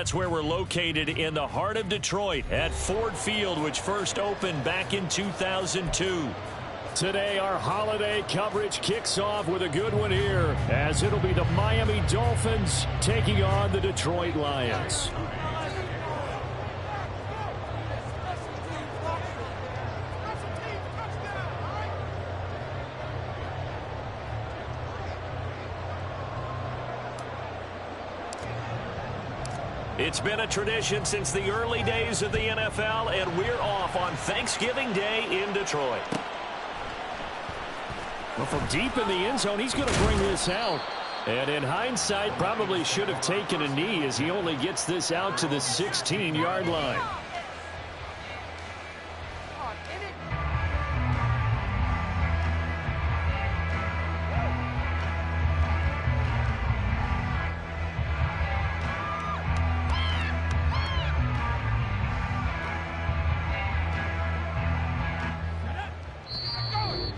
that's where we're located in the heart of Detroit at Ford Field, which first opened back in 2002. Today, our holiday coverage kicks off with a good one here, as it'll be the Miami Dolphins taking on the Detroit Lions. It's been a tradition since the early days of the NFL, and we're off on Thanksgiving Day in Detroit. Well, from deep in the end zone, he's going to bring this out. And in hindsight, probably should have taken a knee as he only gets this out to the 16-yard line.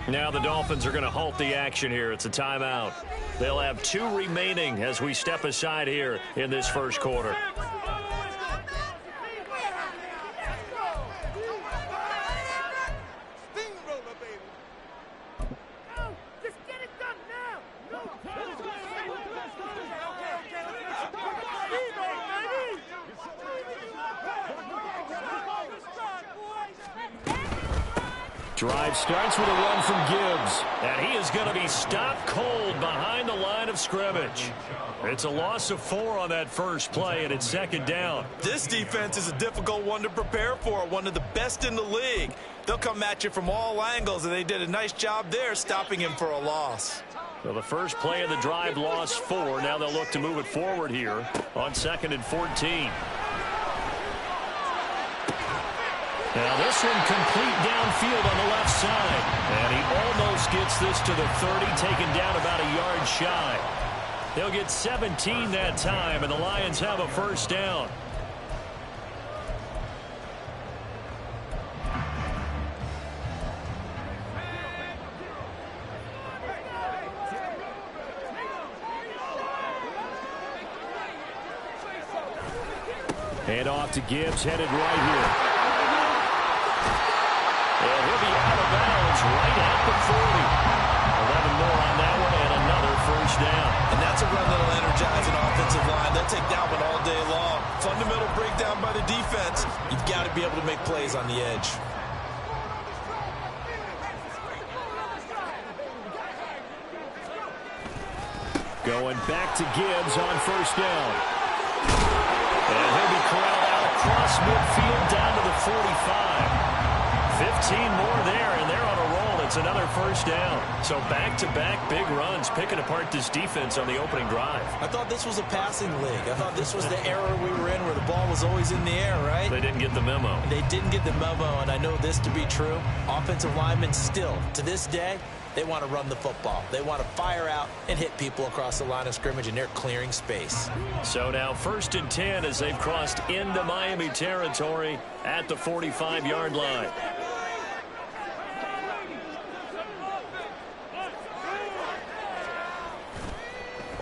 Now the Dolphins are going to halt the action here. It's a timeout. They'll have 2 remaining as we step aside here in this first quarter. Drive starts with a run from Gibbs. And he is going to be stopped cold behind the line of scrimmage. It's a loss of 4 on that first play, and it's second down. This defense is a difficult one to prepare for, one of the best in the league. They'll come at you from all angles, and they did a nice job there stopping him for a loss. So the first play of the drive lost 4. Now they'll look to move it forward here on 2nd and 14. Now this one complete downfield on the left side. And he almost gets this to the 30, taken down about a yard shy. They'll get 17 that time, and the Lions have a first down. Hand off to Gibbs, headed right here. And he'll be out of bounds right at the 40. 11 more on that one and another first down. And that's a run that'll energize an offensive line. They'll take that one all day long. Fundamental breakdown by the defense. You've got to be able to make plays on the edge. Going back to Gibbs on first down. And he'll be corralled out across midfield down to the 45. 15 more there, and they're on a roll. It's another first down. So back-to-back big runs, picking apart this defense on the opening drive. I thought this was a passing league. I thought this was the era we were in where the ball was always in the air, right? They didn't get the memo. They didn't get the memo, and I know this to be true. Offensive linemen still, to this day, they want to run the football. They want to fire out and hit people across the line of scrimmage, and they're clearing space. So now 1st and 10 as they've crossed into Miami territory at the 45-yard line.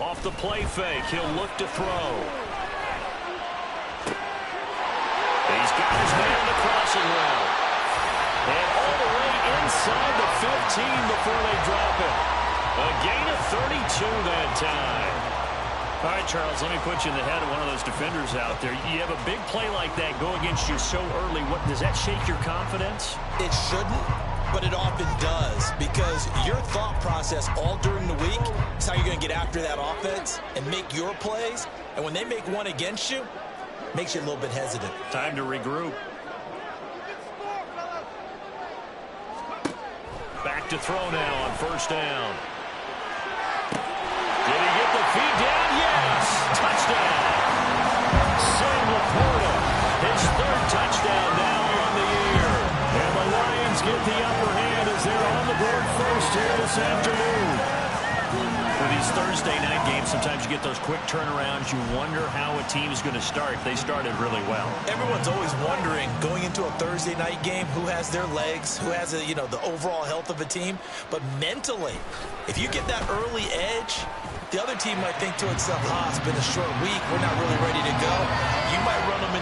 Off the play fake, he'll look to throw. He's got his man on the crossing route. And all the way inside the 15 before they drop it. A gain of 32 that time. All right, Charles, let me put you in the head of one of those defenders out there. You have a big play like that go against you so early. What does that shake your confidence? It shouldn't, but it often does, because your thought process all during the week is how you're going to get after that offense and make your plays. And when they make one against you, it makes you a little bit hesitant. Time to regroup. Back to throw now on first down. Did he get the feed down? Yes! Touchdown! Sam Laporta, his 3rd touchdown now on the year. And the Lions get the upper hand as they're on the board first here this afternoon. For these Thursday night games, sometimes you get those quick turnarounds. You wonder how a team is going to start. They started really well. Everyone's always wondering, going into a Thursday night game, who has their legs, who has the overall health of a team. But mentally, if you get that early edge, the other team might think to itself, it's been a short week. We're not really ready to go. You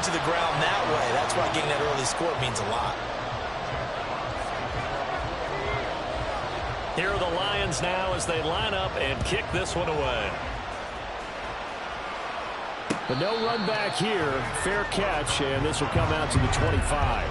to the ground that way. That's why getting that early score means a lot. Here are the Lions now as they line up and kick this one away. But no run back here. Fair catch, and this will come out to the 25.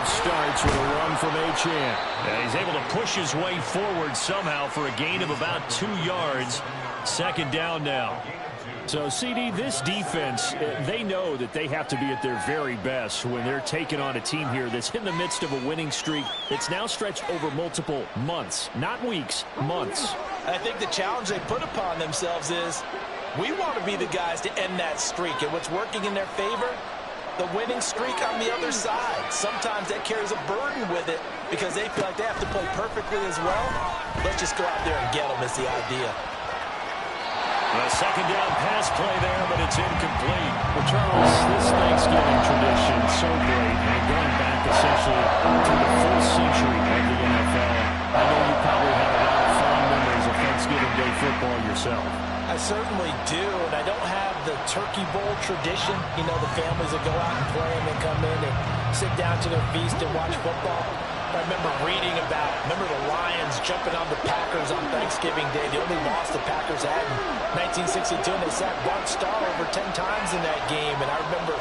Starts with a run from Achane. And he's able to push his way forward somehow for a gain of about 2 yards. Second down now. So, CD, this defense, they know that they have to be at their very best when they're taking on a team here that's in the midst of a winning streak that's now stretched over multiple months, not weeks, months. I think the challenge they put upon themselves is we want to be the guys to end that streak. And what's working in their favor? The winning streak on the other side. Sometimes that carries a burden with it because they feel like they have to play perfectly as well. Let's just go out there and get them is the idea. A second down pass play there, but it's incomplete. Well, Charles, this Thanksgiving tradition so great, and going back essentially to the full century of the NFL. I know you probably have a lot of fond memories of Thanksgiving Day football yourself. I certainly do, and I don't have the Turkey Bowl tradition. You know, the families that go out and play and then come in and sit down to their feast and watch football. I remember reading about, the Lions jumping on the Packers on Thanksgiving Day. The only loss the Packers had in 1962, and they sacked Bart Starr over 10 times in that game. And I remember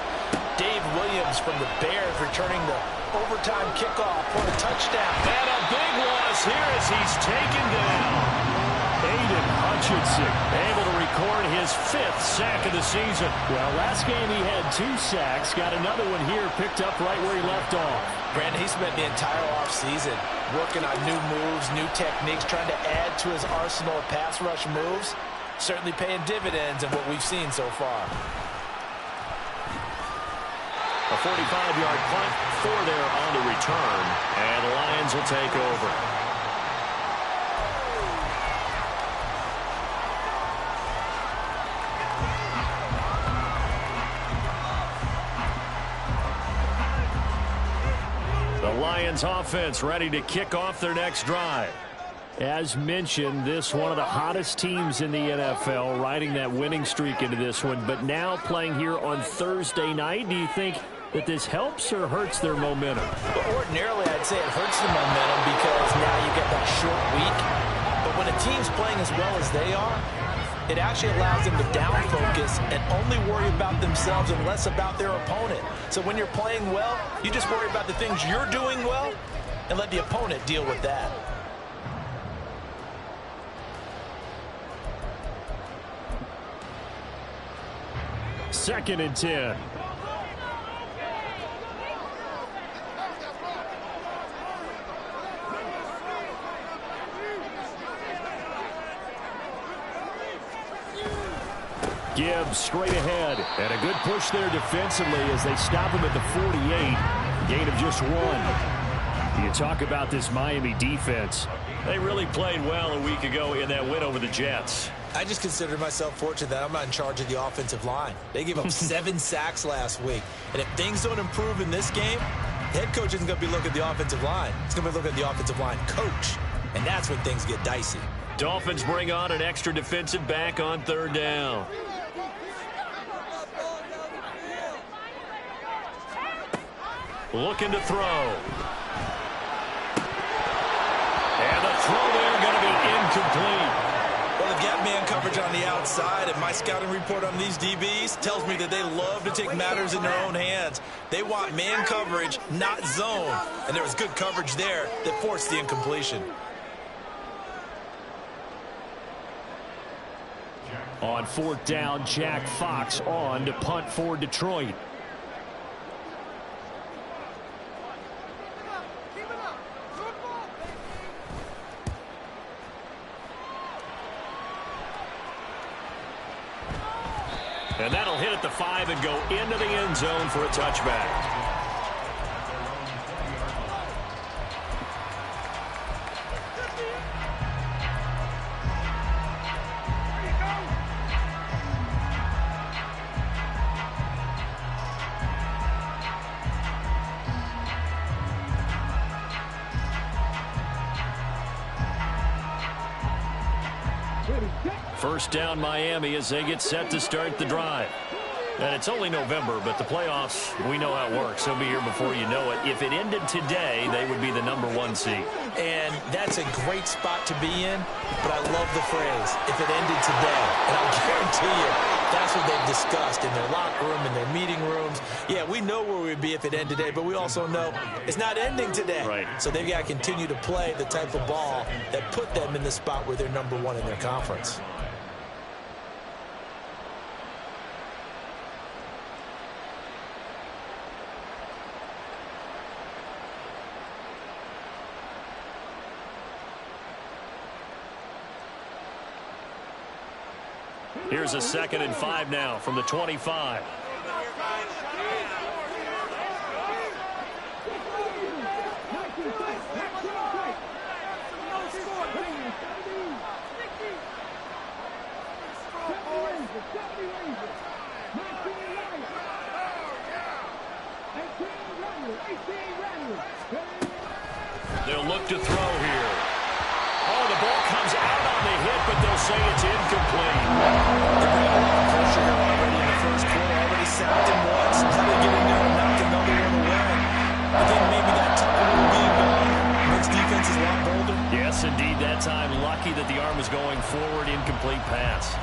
Dave Williams from the Bears returning the overtime kickoff for a touchdown. And a big loss here as he's taken down. Aiden Hutchinson able to record his 5th sack of the season. Well, last game he had 2 sacks. Got another one here picked up right where he left off. Brandon, he spent the entire offseason working on new moves, new techniques, trying to add to his arsenal of pass rush moves. Certainly paying dividends in what we've seen so far. A 45-yard punt for there on the return. And the Lions will take over. Lions offense ready to kick off their next drive. As mentioned, this one of the hottest teams in the NFL, riding that winning streak into this one, but now playing here on Thursday night. Do you think that this helps or hurts their momentum? Well, ordinarily, I'd say it hurts the momentum because now you get that short week. But when a team's playing as well as they are, it actually allows them to down focus and only worry about themselves and less about their opponent. So when you're playing well, you just worry about the things you're doing well and let the opponent deal with that. Second and 10. Gibbs straight ahead, and a good push there defensively as they stop him at the 48. Gain of just 1. You talk about this Miami defense. They really played well a week ago in that win over the Jets. I just consider myself fortunate that I'm not in charge of the offensive line. They gave up 7 sacks last week. And if things don't improve in this game, the head coach isn't going to be looking at the offensive line. He's going to be looking at the offensive line coach. And that's when things get dicey. Dolphins bring on an extra defensive back on 3rd down. Looking to throw. And the throw there going to be incomplete. Well, they've got man coverage on the outside, and my scouting report on these DBs tells me that they love to take matters in their own hands. They want man coverage, not zone. And there was good coverage there that forced the incompletion. On 4th down, Jack Fox on to punt for Detroit. And that'll hit at the 5 and go into the end zone for a touchback. First down Miami as they get set to start the drive. And it's only November, but the playoffs, we know how it works. They'll be here before you know it. If it ended today, they would be the #1 seed. And that's a great spot to be in, but I love the phrase, if it ended today. And I'll guarantee you, that's what they've discussed in their locker room, in their meeting rooms. Yeah, we know where we'd be if it ended today, but we also know it's not ending today. Right. So they've got to continue to play the type of ball that put them in the spot where they're #1 in their conference. Here's a 2nd and 5 now from the 25. They'll look to throw here. Oh, the ball comes out on the hit, but they'll say it's incomplete. They're bringing a lot of pressure here already in the first quarter. Already sacked him once. Trying to get in there and knock another one away. I think maybe that tucker being gone makes defenses a lot bolder. Yes, indeed. That time, lucky that the arm was going forward. Incomplete pass.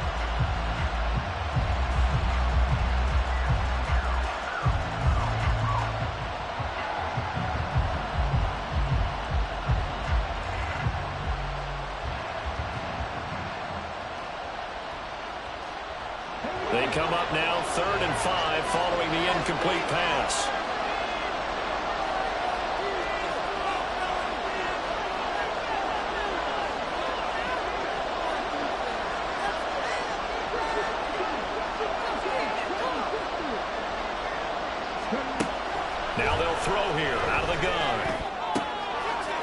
They come up now 3rd and 5 following the incomplete pass. Now they'll throw here out of the gun.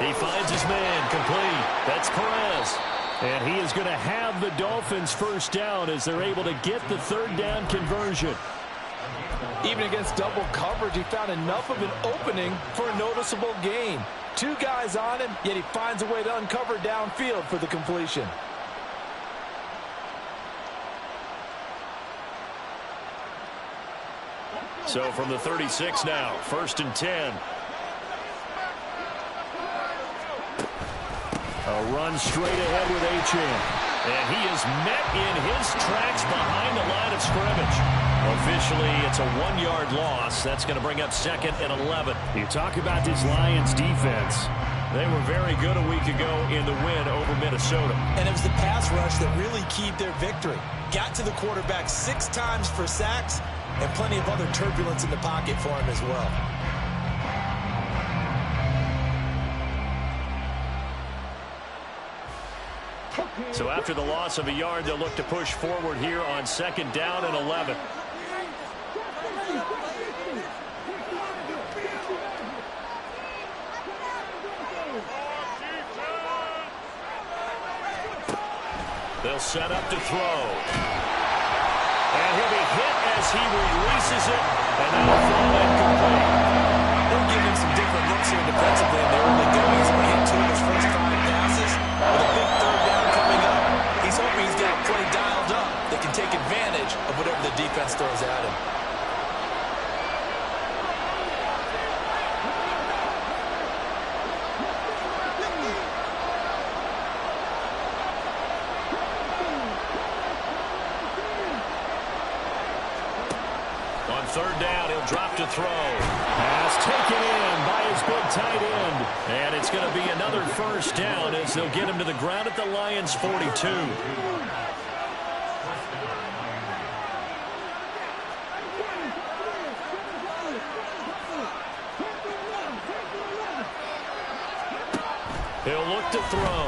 He finds his man complete. That's Perez. And he is going to have the Dolphins first down as they're able to get the 3rd down conversion. Even against double coverage, he found enough of an opening for a noticeable gain. 2 guys on him, yet he finds a way to uncover downfield for the completion. So from the 36 now, 1st and 10. A run straight ahead with Achane. And he is met in his tracks behind the line of scrimmage. Officially, it's a 1-yard loss. That's going to bring up 2nd and 11. You talk about this Lions defense. They were very good a week ago in the win over Minnesota. And it was the pass rush that really keyed their victory. Got to the quarterback 6 times for sacks and plenty of other turbulence in the pocket for him as well. So after the loss of a yard, they'll look to push forward here on 2nd down and 11. They'll set up to throw. And he'll be hit as he releases it, and that'll throw incomplete. They'll give him some different looks here defensively in the early goings. He's going to hit 2 of his first 5 passes with a big 3rd down coming up. He's hoping he's got a play dialed up that can take advantage of whatever the defense throws at him. On 3rd down, he'll drop to throw. Pass taken in by his big tight end. And it's going to be another 1st down as they'll get him to the ground at the Lions' 42. He'll look to throw.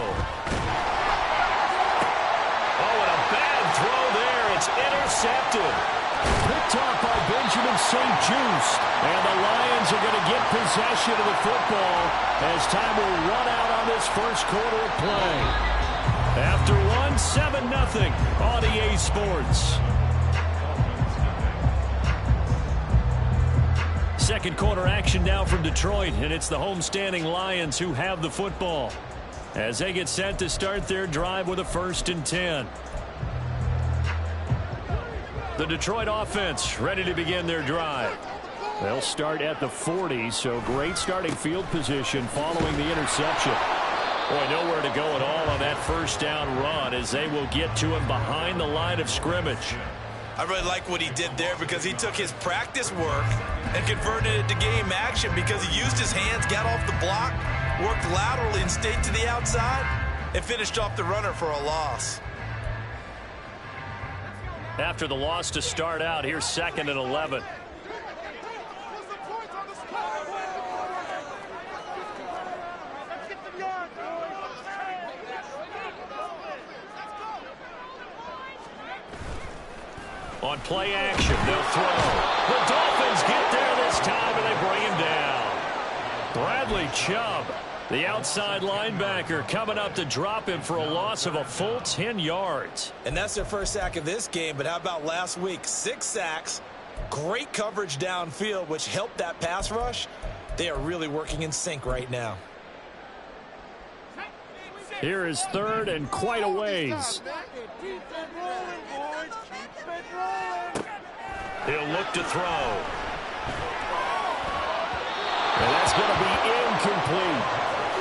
Oh, and a bad throw there. It's intercepted. Picked off by Benjamin St. Just. And the Lions are going to get possession of the football as time will run out on this first quarter of play. After one, 7-0 on EA Sports. Second quarter action now from Detroit, and it's the homestanding Lions who have the football as they get set to start their drive with a 1st and 10. The Detroit offense ready to begin their drive. They'll start at the 40, so great starting field position following the interception. Boy, nowhere to go at all on that first down run as they will get to him behind the line of scrimmage. I really like what he did there because he took his practice work and converted it to game action because he used his hands, got off the block, worked laterally and stayed to the outside, and finished off the runner for a loss. After the loss to start out, here's 2nd and 11. On play action, they'll throw. The Dolphins get there this time, and they bring him down. Bradley Chubb, the outside linebacker, coming up to drop him for a loss of a full 10 yards. And that's their first sack of this game, but how about last week? 6 sacks, great coverage downfield, which helped that pass rush. They are really working in sync right now. Here is 3rd and quite a ways. He'll look to throw. And that's going to be incomplete.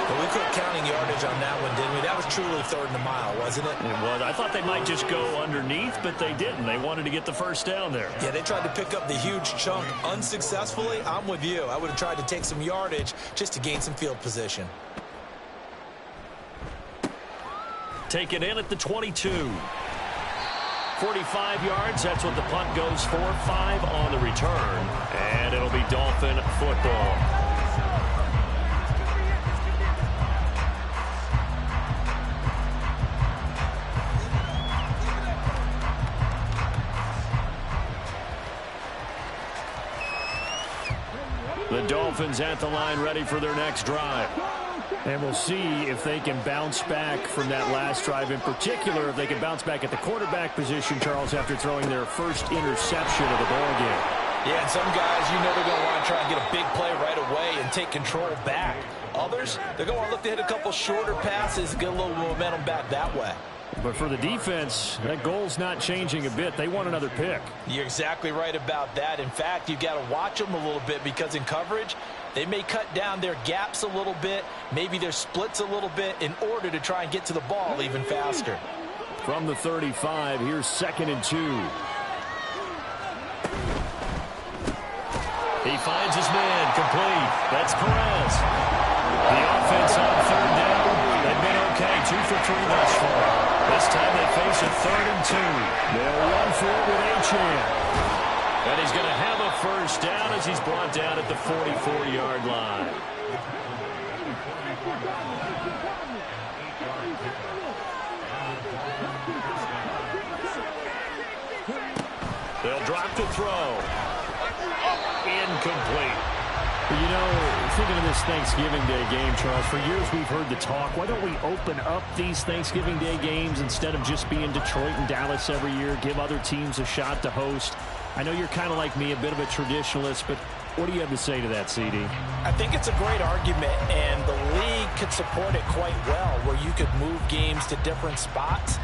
But we quit counting yardage on that one, didn't we? That was truly 3rd and a mile, wasn't it? It was. I thought they might just go underneath, but they didn't. They wanted to get the first down there. Yeah, they tried to pick up the huge chunk unsuccessfully. I'm with you. I would have tried to take some yardage just to gain some field position. Taken in at the 22. 45 yards, that's what the punt goes for. 5 on the return, and it'll be Dolphin football. The Dolphins at the line ready for their next drive. And we'll see if they can bounce back from that last drive, in particular, if they can bounce back at the quarterback position, Charles, after throwing their first interception of the ball game. Yeah, and some guys, you know they're going to want to try and get a big play right away and take control back. Others, they're going to want to look to hit a couple shorter passes, get a little momentum back that way. But for the defense, that goal's not changing a bit. They want another pick. You're exactly right about that. In fact, you've got to watch them a little bit because in coverage, they may cut down their gaps a little bit, maybe their splits a little bit in order to try and get to the ball even faster. From the 35, here's 2nd and 2. He finds his man, complete. That's Perez. The offense on 3rd down. They've been okay, 2 for 3 thus far. This time they face a 3rd and 2. They'll run for it with Achane. And he's going to have a first down as he's brought down at the 44-yard line. They'll drop to throw. Incomplete. You know, thinking of this Thanksgiving Day game, Charles, for years we've heard the talk, why don't we open up these Thanksgiving Day games instead of just being Detroit and Dallas every year, give other teams a shot to host? I know you're kind of like me, a bit of a traditionalist, but what do you have to say to that, CD? I think it's a great argument, and the league could support it quite well, where you could move games to different spots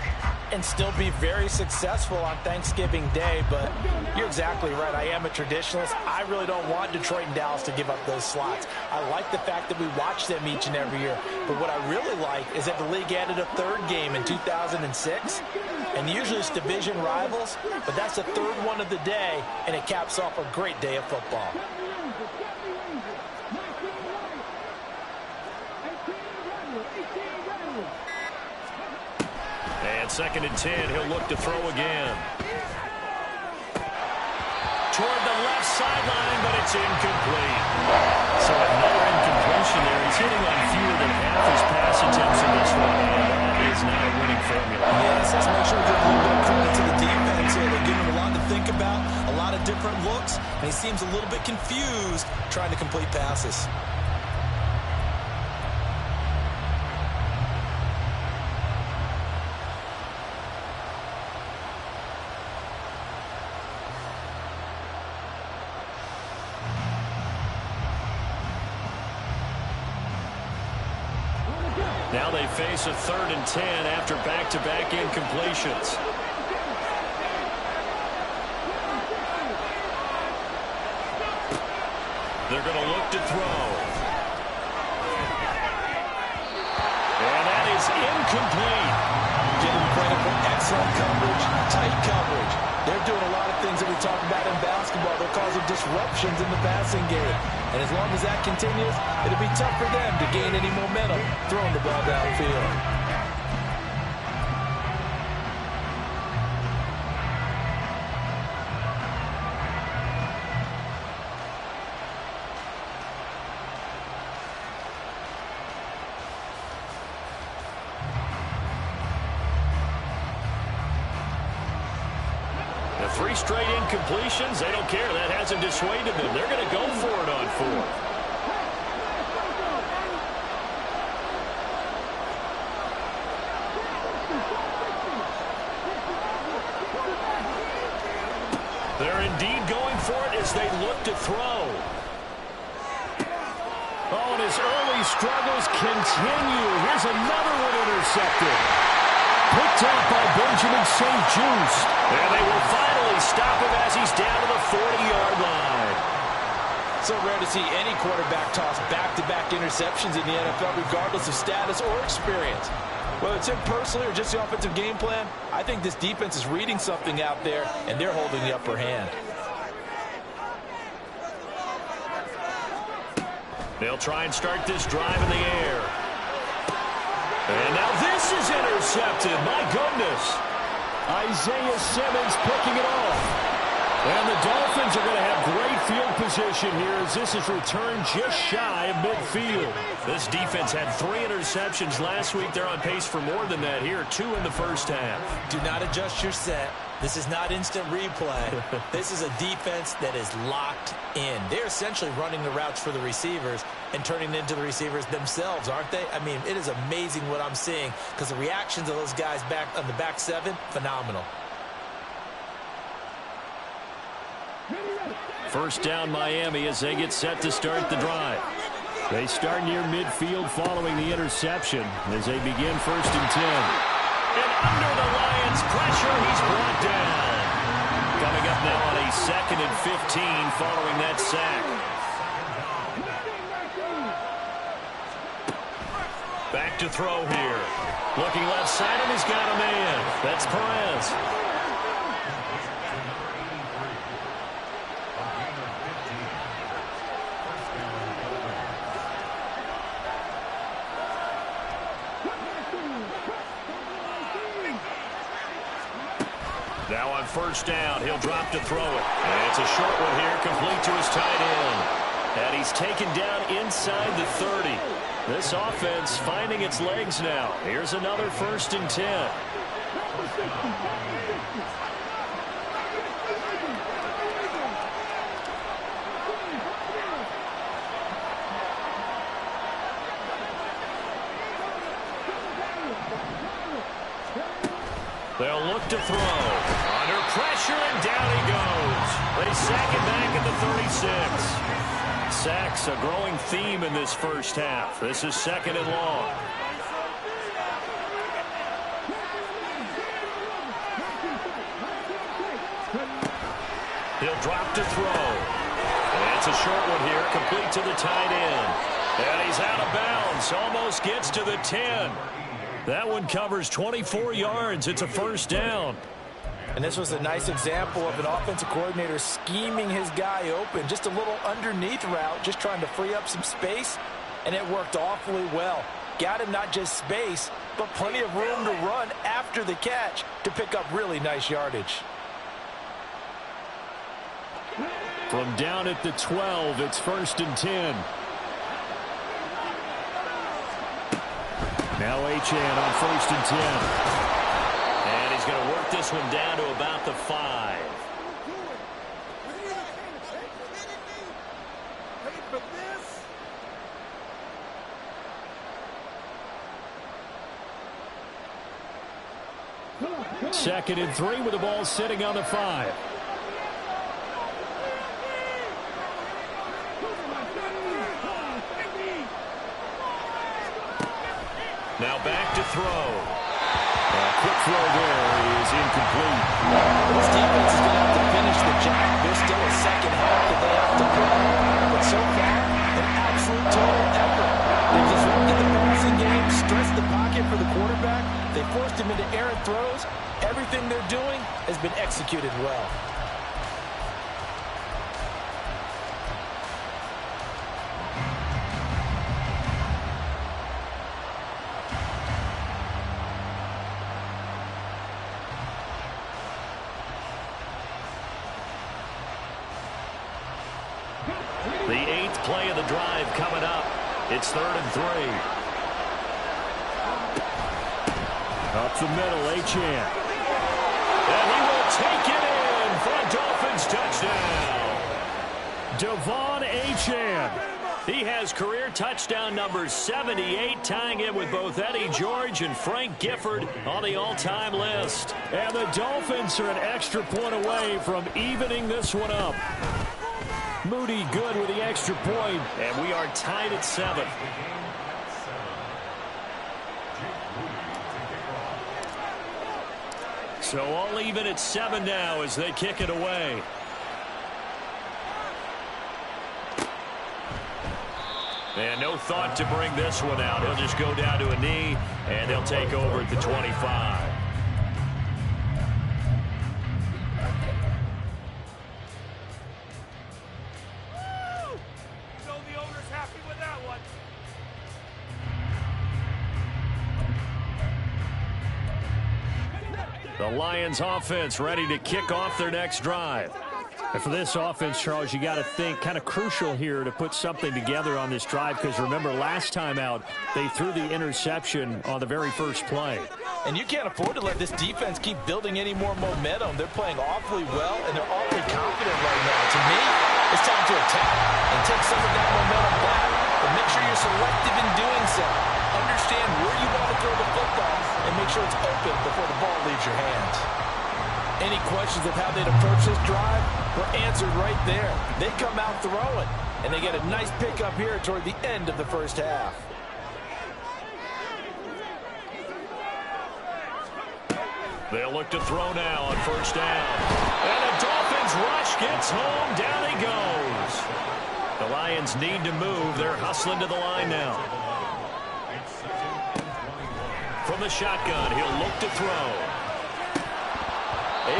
and still be very successful on Thanksgiving Day. But you're exactly right. I am a traditionalist. I really don't want Detroit and Dallas to give up those slots. I like the fact that we watch them each and every year. But what I really like is that the league added a 3rd game in 2006. And usually it's division rivals, but that's the 3rd one of the day, and it caps off a great day of football. And 2nd and 10, he'll look to throw again. Toward the left sideline, but it's incomplete. So another incompletion there. He's hitting on fewer than half his pass attempts in this one, and that is not a winning formula. Yes, let's make sure we give a little bit of credit to the defense here. They're giving them a lot to think about, a different looks, and he seems a little bit confused trying to complete passes. Now they face a 3rd and 10 after back-to-back incompletions. They're going to look to throw. And that is incomplete. Give them credit for excellent coverage, tight coverage. They're doing a lot of things that we talk about in basketball. They're causing disruptions in the passing game. And as long as that continues, it'll be tough for them to gain any momentum throwing the ball downfield. The 3 straight incompletions, they don't care. That hasn't dissuaded them. They're going to go for it on 4th. They're indeed going for it as they look to throw. Oh, and his early struggles continue. Here's another one intercepted. Picked up by Benjamin St. Just. And they will finally stop him as he's down to the 40-yard line. So rare to see any quarterback toss back-to-back interceptions in the NFL, regardless of status or experience. Whether it's him personally or just the offensive game plan, I think this defense is reading something out there, and they're holding the upper hand. They'll try and start this drive in the air. And now this is intercepted. My goodness. Isaiah Simmons picking it off. And the Dolphins are going to have great field position here as this is returned just shy of midfield. This defense had 3 interceptions last week. They're on pace for more than that here. 2 in the first half. Do not adjust your set. This is not instant replay. This is a defense that is locked in. They're essentially running the routes for the receivers and turning into the receivers themselves, aren't they? I mean, it is amazing what I'm seeing because the reactions of those guys back on the back 7, phenomenal. First down Miami as they get set to start the drive. They start near midfield following the interception as they begin 1st and 10. And under the Lions' pressure, he's brought down. Coming up now on a 2nd and 15 following that sack. Back to throw here. Looking left side, and he's got a man. That's Perez. Now on 1st down, he'll drop to throw it. And it's a short one here, complete to his tight end. And he's taken down inside the 30. This offense finding its legs now. Here's another 1st and 10. They'll look to throw. Under pressure, and down he goes. They sack it back at the 36. Sacks, a growing theme in this first half. This is 2nd and long. He'll drop to throw. And it's a short one here, complete to the tight end. And he's out of bounds, almost gets to the 10. That one covers 24 yards. It's a 1st down. And this was a nice example of an offensive coordinator scheming his guy open. Just a little underneath route, just trying to free up some space, and it worked awfully well. Got him not just space, but plenty of room to run after the catch to pick up really nice yardage. From down at the 12, it's 1st and 10. Now Achane on 1st and 10. And he's going to work this one down to about the 5. 2nd and 3 with the ball sitting on the 5. Now back to throw. Quick throw there is incomplete. This defense is going to have to finish the job. There's still a second half that they have to play. But so far, an absolute total effort. They've disrupted the passing game, stressed the pocket for the quarterback. They forced him into errant throws. Everything they're doing has been executed well. The 8th play of the drive coming up. It's 3rd and 3. Up the middle, Achane. And he will take it in for a Dolphins touchdown. Devon Achane. He has career touchdown number 78, tying it with both Eddie George and Frank Gifford on the all-time list. And the Dolphins are an extra point away from evening this one up. Moody good with the extra point, and we are tied at 7. So all even at 7 now as they kick it away. And no thought to bring this one out. He'll just go down to a knee, and they'll take over at the 25. The Lions offense ready to kick off their next drive. And for this offense, Charles, you got to think kind of crucial here to put something together on this drive, because remember last time out they threw the interception on the very first play. And you can't afford to let this defense keep building any more momentum. They're playing awfully well, and they're awfully confident right now. To me, it's time to attack and take some of that momentum back, but make sure you're selective in doing so. Understand where you want to throw the football and make sure it's open before the ball leaves your hands. Any questions of how they'd approach this drive were answered right there. They come out throwing, and they get a nice pickup here toward the end of the first half. They'll look to throw now on first down. And the Dolphins rush gets home. Down he goes. The Lions need to move. They're hustling to the line now. From the shotgun, he'll look to throw.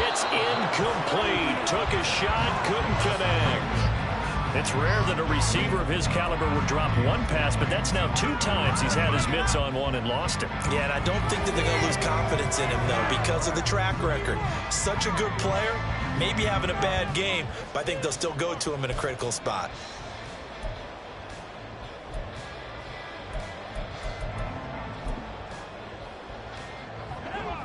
It's incomplete. Took a shot, couldn't connect. It's rare that a receiver of his caliber would drop one pass, but that's now 2 times he's had his mitts on one and lost it. Yeah, and I don't think that they're going to lose confidence in him, though, because of the track record. Such a good player, maybe having a bad game, but I think they'll still go to him in a critical spot.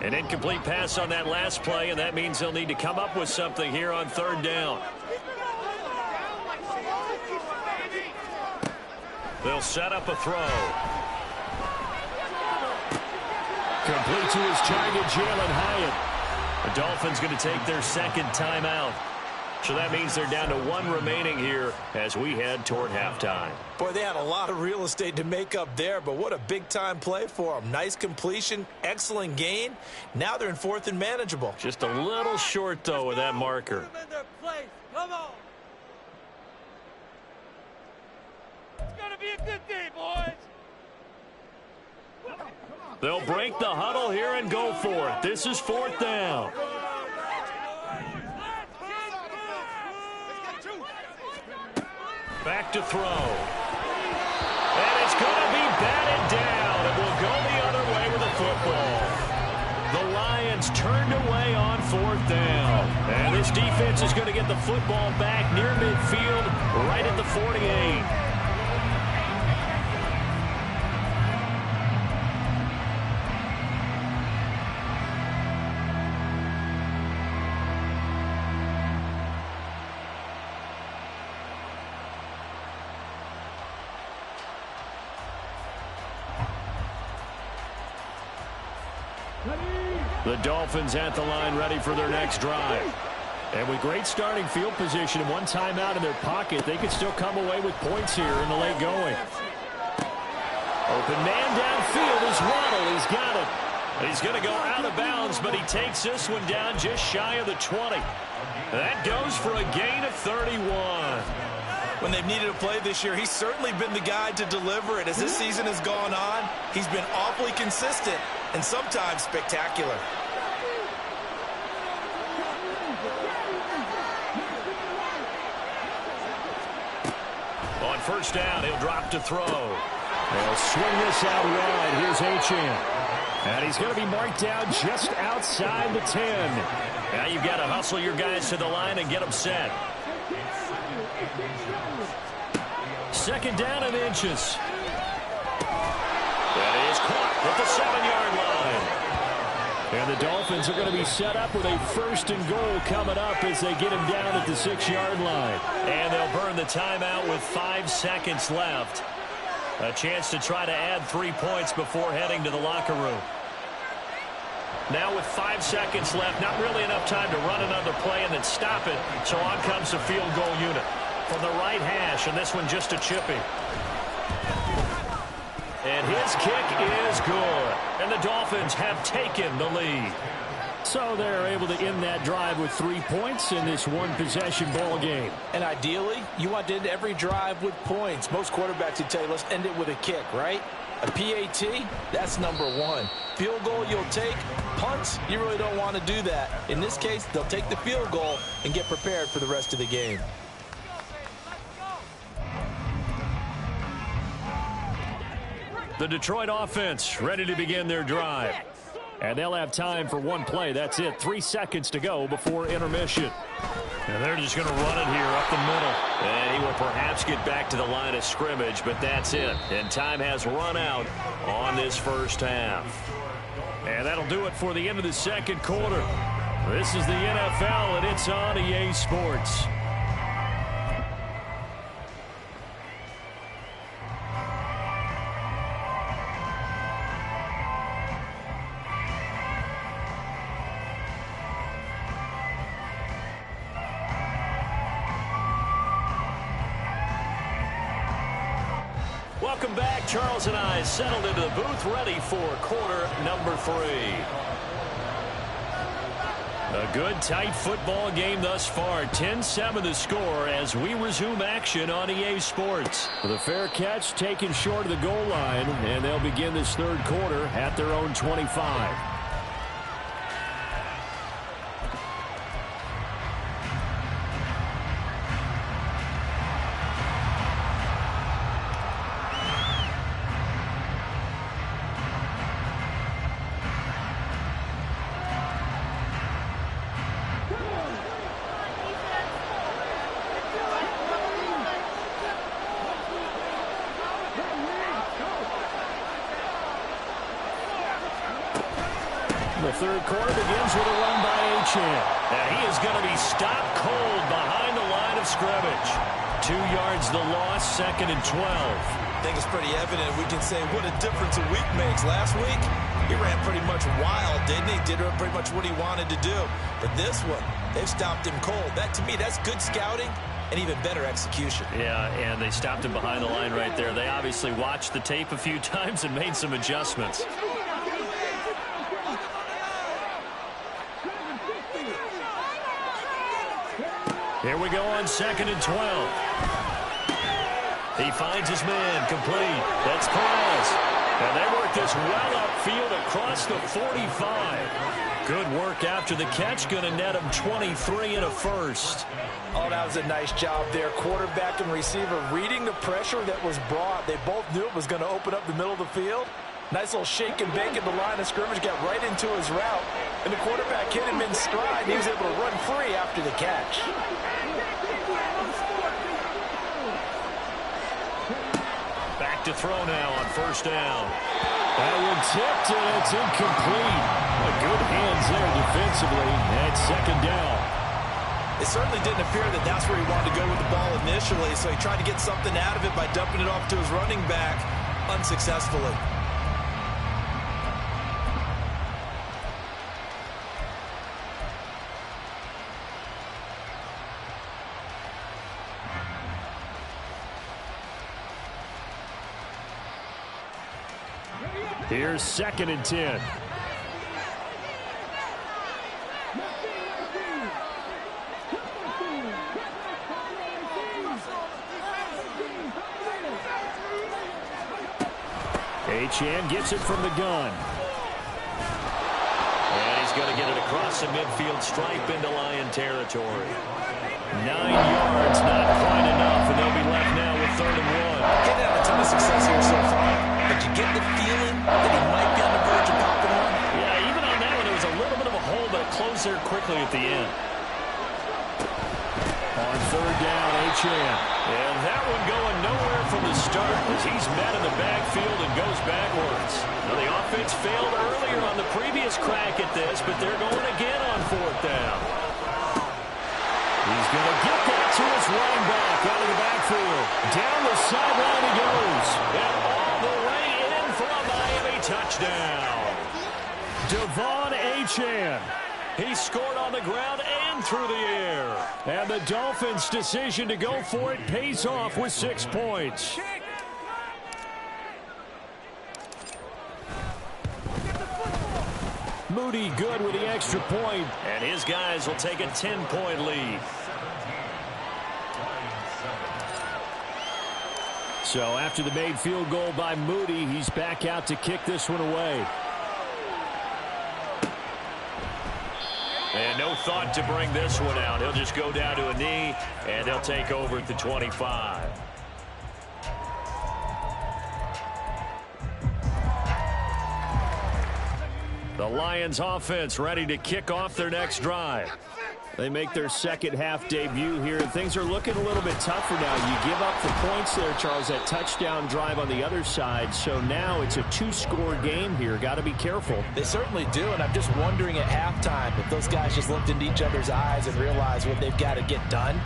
An incomplete pass on that last play, and that means they'll need to come up with something here on third down. They'll set up a throw. Complete to his target, Jalen Hyatt. The Dolphins going to take their second timeout. So that means they're down to 1 remaining here as we head toward halftime. Boy, they had a lot of real estate to make up there, but what a big-time play for them. Nice completion, excellent gain. Now they're in 4th and manageable. Just a little short, though, with that marker. Come on. It's going to be a good day, boys. They'll break the huddle here and go for it. This is 4th down. Back to throw. And it's going to be batted down. It will go the other way with the football. The Lions turned away on 4th down. And this defense is going to get the football back near midfield, right at the 48. Ready? The Dolphins at the line ready for their next drive. And with great starting field position and one timeout in their pocket, they could still come away with points here in the late going. Open man downfield is Waddle. He's got it. He's going to go out of bounds, but he takes this one down just shy of the 20. That goes for a gain of 31. When they've needed a play this year, he's certainly been the guy to deliver it. As this season has gone on, he's been awfully consistent and sometimes spectacular. On first down, he'll drop to throw. They'll swing this out wide. Here's Achane. And he's going to be marked down just outside the 10. Now you've got to hustle your guys to the line and get them set. Second down and inches. That is caught at the 7-yard line. And the Dolphins are going to be set up with a first and goal coming up as they get him down at the 6-yard line. And they'll burn the timeout with 5 seconds left. A chance to try to add 3 points before heading to the locker room. Now with 5 seconds left, not really enough time to run another play and then stop it. So on comes the field goal unit from the right hash, and this one just a chippy. And his kick is good. And the Dolphins have taken the lead. So they're able to end that drive with 3 points in this one-possession ball game. And ideally, you want to end every drive with points. Most quarterbacks would tell you, let's end it with a kick, right? A PAT, that's number 1. Field goal you'll take. Punts, you really don't want to do that. In this case, they'll take the field goal and get prepared for the rest of the game. The Detroit offense ready to begin their drive. And they'll have time for one play. That's it. 3 seconds to go before intermission. And they're just going to run it here up the middle. And he will perhaps get back to the line of scrimmage, but that's it. And time has run out on this first half. And that'll do it for the end of the second quarter. This is the NFL, and it's on EA Sports. Welcome back. Charles and I settled into the booth ready for quarter number 3. A good, tight football game thus far. 10-7 the score as we resume action on EA Sports. The fair catch taken short of the goal line, and they'll begin this third quarter at their own 25. The third quarter begins with a run by Achane. And he is going to be stopped cold behind the line of scrimmage. 2 yards the loss, 2nd and 12. I think it's pretty evident. We can say what a difference a week makes. Last week, he ran pretty much wild, didn't he? Did pretty much what he wanted to do. But this one, they've stopped him cold. That, to me, that's good scouting and even better execution. Yeah, and they stopped him behind the line right there. They obviously watched the tape a few times and made some adjustments. Here we go on 2nd and 12. He finds his man complete. That's Perez. And they work this well upfield across the 45. Good work after the catch. Going to net him 23 and a first. Oh, that was a nice job there. Quarterback and receiver reading the pressure that was brought. They both knew it was going to open up the middle of the field. Nice little shake and bake at the line of scrimmage. Got right into his route. And the quarterback hit him in stride. He was able to run free after the catch. Back to throw now on first down. That one tipped, and it's incomplete. Good hands there defensively at 2nd down. It certainly didn't appear that that's where he wanted to go with the ball initially, so he tried to get something out of it by dumping it off to his running back unsuccessfully. Here's 2nd and 10. Achane gets it from the gun. And he's going to get it across the midfield stripe into Lion territory. 9 yards, not quite enough, and they'll be left now with 3rd and 1. He's had a ton of success here so far, but you get the feeling that he might be on the verge of popping one. Yeah, even on that one, there was a little bit of a hole, but it closed there quickly at the end. On 3rd down, Achane. And that one going nowhere from the start as he's met in the backfield and goes backwards. Now, the offense failed earlier on the previous crack at this, but they're going again on 4th down. He's going to get that to his running back out of the backfield. Down the sideline he goes. And all the way in for a Miami touchdown. Devon Achane. He scored on the ground and through the air. And the Dolphins' decision to go for it pays off with 6 points. Moody good with the extra point. And his guys will take a 10-point lead. So after the made field goal by Moody, he's back out to kick this one away. And no thought to bring this one out. He'll just go down to a knee, and they'll take over at the 25. The Lions offense ready to kick off their next drive. They make their second half debut here, and things are looking a little bit tougher now. You give up the points there, Charles, that touchdown drive on the other side. So now it's a 2-score game here. Got to be careful. They certainly do, and I'm just wondering at halftime if those guys just looked into each other's eyes and realized what they've got to get done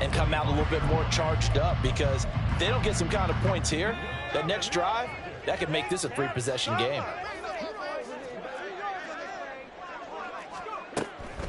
and come out a little bit more charged up, because if they don't get some kind of points here, that next drive, that could make this a 3-possession game.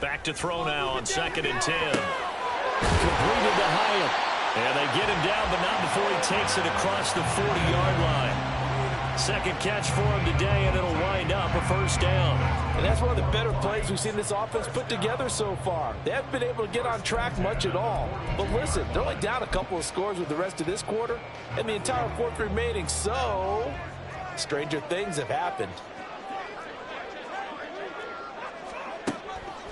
Back to throw now on 2nd and 10. Completed to Hyatt. And they get him down, but not before he takes it across the 40-yard line. Second catch for him today, and it'll wind up a 1st down. And that's one of the better plays we've seen this offense put together so far. They haven't been able to get on track much at all. But listen, they're only down a couple of scores with the rest of this quarter and the entire 4th remaining. So, stranger things have happened.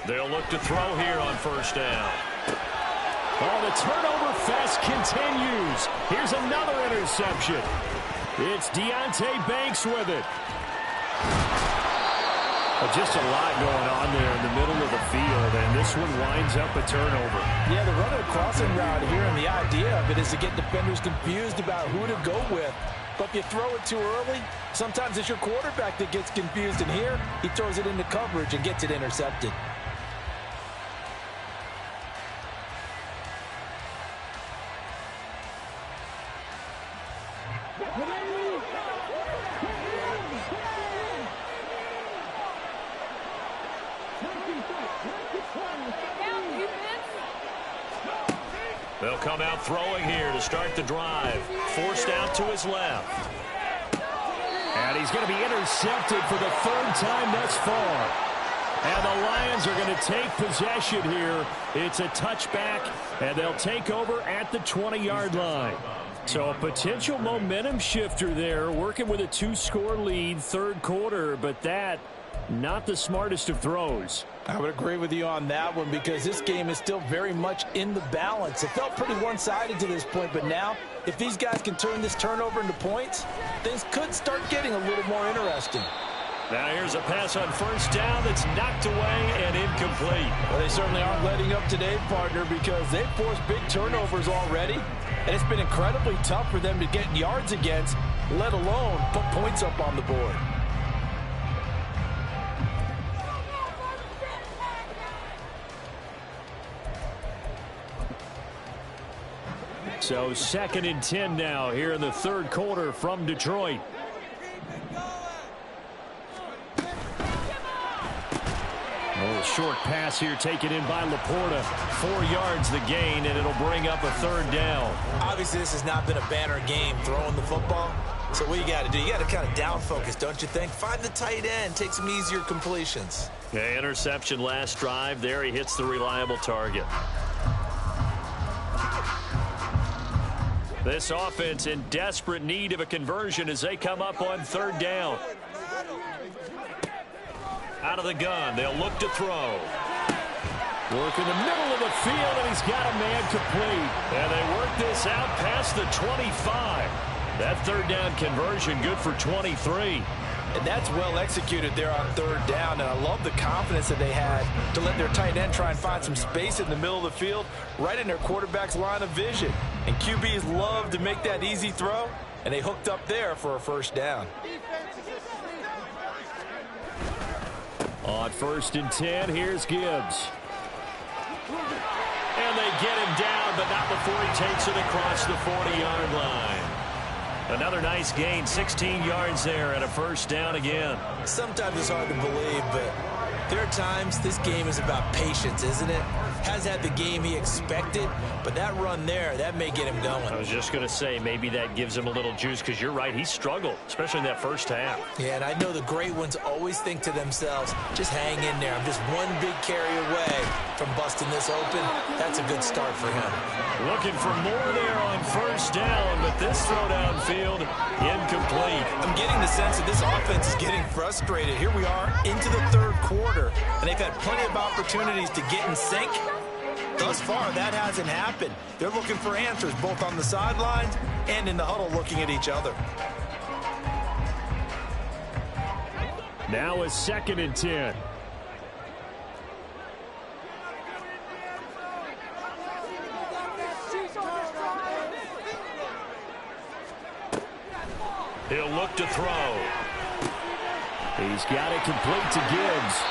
They'll look to throw here on 1st down. Oh, the turnover fest continues. Here's another interception. It's Deonte Banks with it. Just a lot going on there in the middle of the field, and this one winds up a turnover. Yeah, the running crossing route here, and the idea of it is to get defenders confused about who to go with. But if you throw it too early, sometimes it's your quarterback that gets confused, and here he throws it into coverage and gets it intercepted. They'll come out throwing here to start the drive. Forced out to his left. And he's going to be intercepted for the 3rd time thus far. And the Lions are going to take possession here. It's a touchback, and they'll take over at the 20-yard line. So a potential momentum shifter there, working with a 2-score lead, 3rd quarter, but that, not the smartest of throws. I would agree with you on that one, because this game is still very much in the balance. It felt pretty one-sided to this point, but now if these guys can turn this turnover into points, things could start getting a little more interesting. Now here's a pass on 1st down that's knocked away and incomplete. Well, they certainly aren't letting up today, partner, because they've forced big turnovers already, and it's been incredibly tough for them to get yards against, let alone put points up on the board. So 2nd and 10 now here in the 3rd quarter from Detroit. short pass here taken in by Laporta. 4 yards the gain, and it'll bring up a 3rd down. Obviously, this has not been a banner game throwing the football. So what you got to do, you got to kind of down focus, don't you think? Find the tight end, take some easier completions. Okay, interception last drive. There he hits the reliable target. This offense in desperate need of a conversion as they come up on 3rd down. Out of the gun, they'll look to throw. Work in the middle of the field, and he's got a man complete. And they work this out past the 25. That 3rd down conversion good for 23. And that's well executed there on 3rd down. And I love the confidence that they had to let their tight end try and find some space in the middle of the field, right in their quarterback's line of vision. And QBs love to make that easy throw, and they hooked up there for a 1st down. On 1st and 10, here's Gibbs. And they get him down, but not before he takes it across the 40-yard line. Another nice gain, 16 yards there, and a 1st down again. Sometimes it's hard to believe, but there are times this game is about patience, isn't it? Hasn't had the game he expected, but that run there, that may get him going. I was just going to say, maybe that gives him a little juice, because you're right, he struggled, especially in that 1st half. Yeah, and I know the great ones always think to themselves, just hang in there. I'm just one big carry away from busting this open. That's a good start for him. Looking for more there on 1st down, but this throw downfield, incomplete. I'm getting the sense that this offense is getting frustrated. Here we are into the 3rd quarter, and they've had plenty of opportunities to get in sync. Thus far, that hasn't happened. They're looking for answers both on the sidelines and in the huddle looking at each other. Now a 2nd and 10. He'll look to throw. He's got it complete to Gibbs.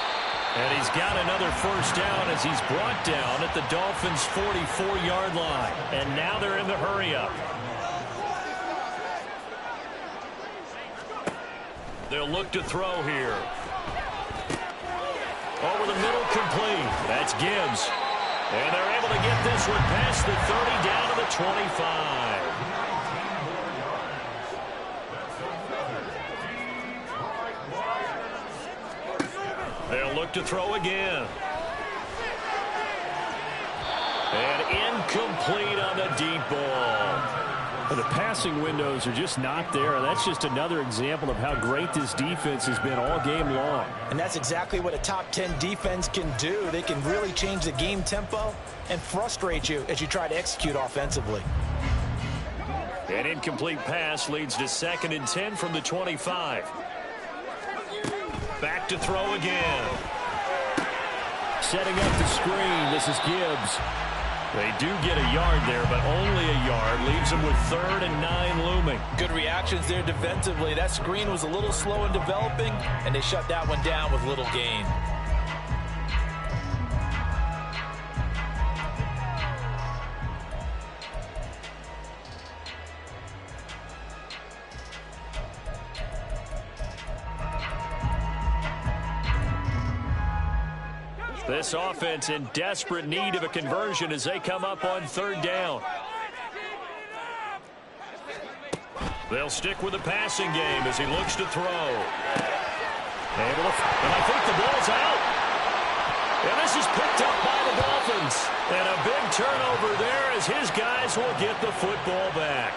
And he's got another 1st down as he's brought down at the Dolphins' 44-yard line. And now they're in the hurry-up. They'll look to throw here. Over the middle, complete. That's Gibbs. And they're able to get this one past the 30 down to the 25. They'll look to throw again. And incomplete on the deep ball. The passing windows are just not there. That's just another example of how great this defense has been all game long. And that's exactly what a top 10 defense can do. They can really change the game tempo and frustrate you as you try to execute offensively. An incomplete pass leads to 2nd and 10 from the 25. Back to throw again. Setting up the screen. This is Gibbs. They do get a yard there, but only a yard. Leaves them with 3rd and 9 looming. Good reactions there defensively. That screen was a little slow in developing, and they shut that one down with little gain. This offense in desperate need of a conversion as they come up on 3rd down. They'll stick with the passing game as he looks to throw. And I think the ball's out. And this is picked up by the Dolphins. And a big turnover there as his guys will get the football back.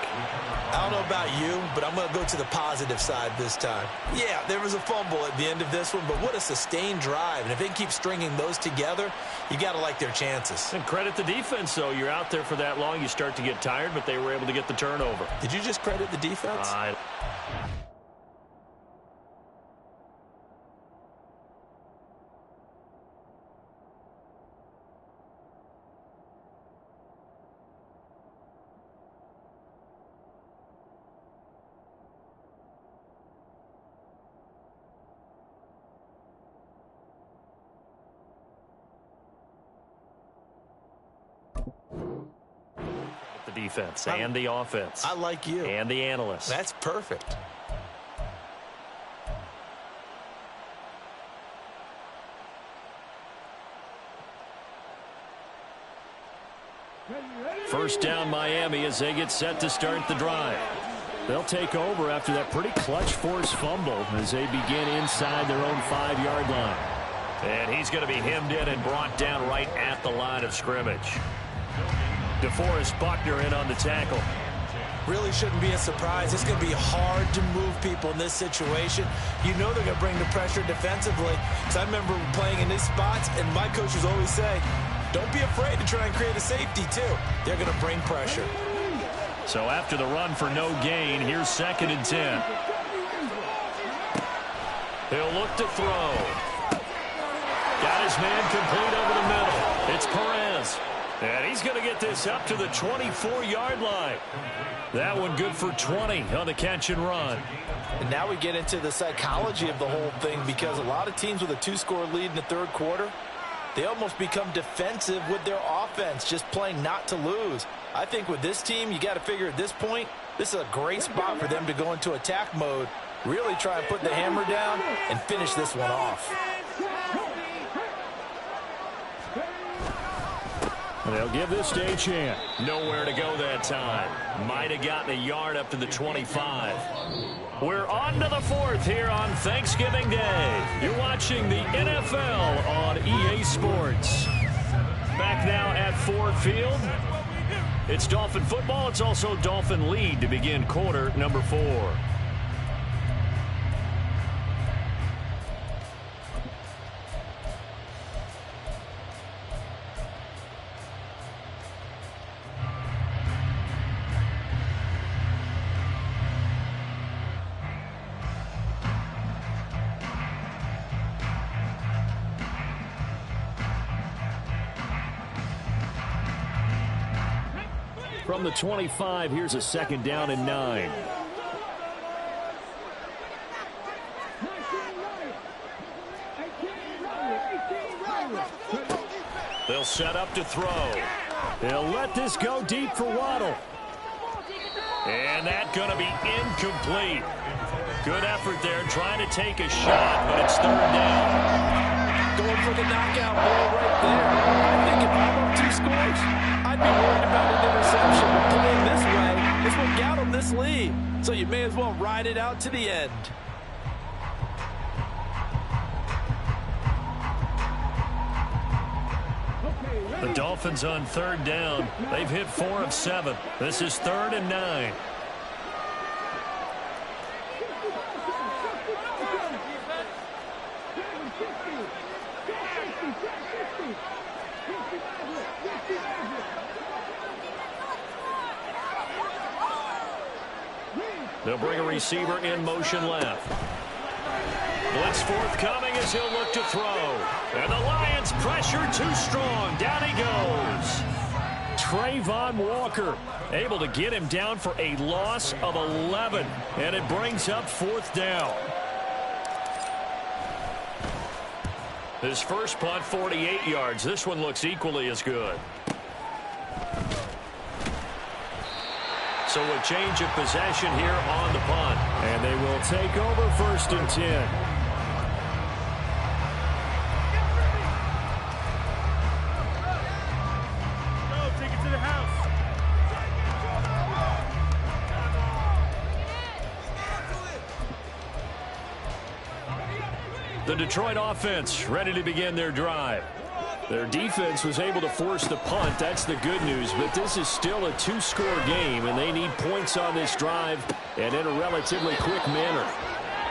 I don't know about you, but I'm going to go to the positive side this time. Yeah, there was a fumble at the end of this one, but what a sustained drive. And if they can keep stringing those together, you got to like their chances. And credit the defense, though. You're out there for that long, you start to get tired, but they were able to get the turnover. Did you just credit the defense? The defense and the offense. I like you. And the analysts. That's perfect. First down Miami as they get set to start the drive. They'll take over after that pretty clutch forced fumble as they begin inside their own 5-yard line. And he's going to be hemmed in and brought down right at the line of scrimmage. DeForest Buckner in on the tackle. Really shouldn't be a surprise. It's going to be hard to move people in this situation. You know they're going to bring the pressure defensively. Because I remember playing in these spots, and my coaches always say, don't be afraid to try and create a safety, too. They're going to bring pressure. So after the run for no gain, here's 2nd and 10. He'll look to throw. Got his man complete over the middle. It's Perez. And he's going to get this up to the 24-yard line. That one good for 20 on the catch and run. And now we get into the psychology of the whole thing, because a lot of teams with a 2-score lead in the third quarter, they almost become defensive with their offense, just playing not to lose. I think with this team, you got to figure at this point, this is a great spot for them to go into attack mode, really try and put the hammer down and finish this one off. They'll give this to Achane. Nowhere to go that time. Might have gotten a yard up to the 25. We're on to the 4th here on Thanksgiving Day. You're watching the NFL on EA Sports. Back now at Ford Field. It's Dolphin football. It's also Dolphin lead to begin quarter number 4. From the 25, here's a 2nd down and 9. They'll set up to throw. They'll let this go deep for Waddle. And that's going to be incomplete. Good effort there, trying to take a shot, but it's 3rd down. Going for the knockout ball right there. I think if I'm up 2 scores, I'd be worried about an interception. But playing this way is what got them this lead. So you may as well ride it out to the end. The Dolphins on 3rd down. They've hit 4 of 7. This is 3rd and 9. They'll bring a receiver in motion left. Blitz forthcoming as he'll look to throw. And the Lions pressure too strong. Down he goes. Trayvon Walker able to get him down for a loss of 11. And it brings up 4th down. His first punt, 48 yards. This one looks equally as good. So a change of possession here on the punt. And they will take over 1st and 10. The Detroit offense ready to begin their drive. Their defense was able to force the punt. That's the good news. But this is still a 2-score game, and they need points on this drive and in a relatively quick manner.